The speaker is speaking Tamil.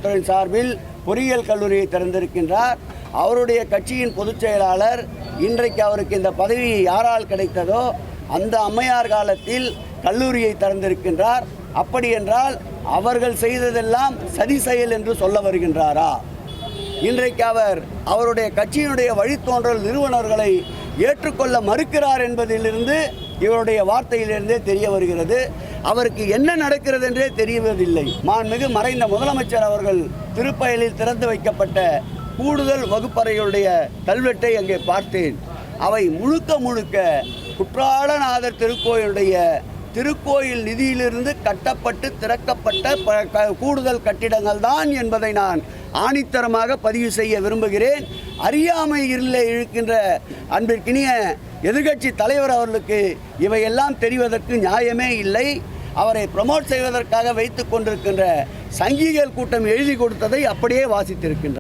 சார்பில் பொறியியல் கல்லூரியை திறந்திருக்கின்றார். அவருடைய கட்சியின் பொதுச் செயலாளர் இன்றைக்கு அவருக்கு இந்த பதவி யாரால் கிடைத்ததோ அந்த அம்மையார் காலத்தில் கல்லூரியை திறந்திருக்கின்றார். அப்படி என்றால் அவர்கள் செய்ததெல்லாம் சதி செயல் என்று சொல்ல வருகின்றாரா? இன்றைக்கு அவருடைய கட்சியினுடைய வழித்தோன்றல் நிறுவனர்களை ஏற்றுக்கொள்ள மறுக்கிறார் என்பதிலிருந்து இவருடைய வார்த்தையிலிருந்தே தெரிய வருகிறது. அவருக்கு என்ன நடக்கிறது என்றே தெரிவதில்லை. மாண்புமிகு மறைந்த முதலமைச்சர் அவர்கள் திருப்பயலில் திறந்து வைக்கப்பட்ட கூடுதல் வகுப்பறைகளுடைய கல்வெட்டை அங்கே பார்த்தேன். அவை முழுக்க குற்றாலநாதர் திருக்கோயில் நிதியிலிருந்து கட்டப்பட்டு திறக்கப்பட்ட கூடுதல் கட்டிடங்கள் தான் என்பதை நான் ஆணித்தரமாக பதிவு செய்ய விரும்புகிறேன். அறியாமையில் இருக்கின்ற அன்பிற்கினிய எதிர்கட்சி தலைவர் அவர்களுக்கு இவையெல்லாம் தெரிவதற்கு நியாயமே இல்லை. அவரை ப்ரமோட் செய்வதற்காக வைத்துக் கொண்டிருக்கின்ற சங்கிகள் கூட்டம் எழுதி கொடுத்ததை அப்படியே வாசித்திருக்கின்றனர்.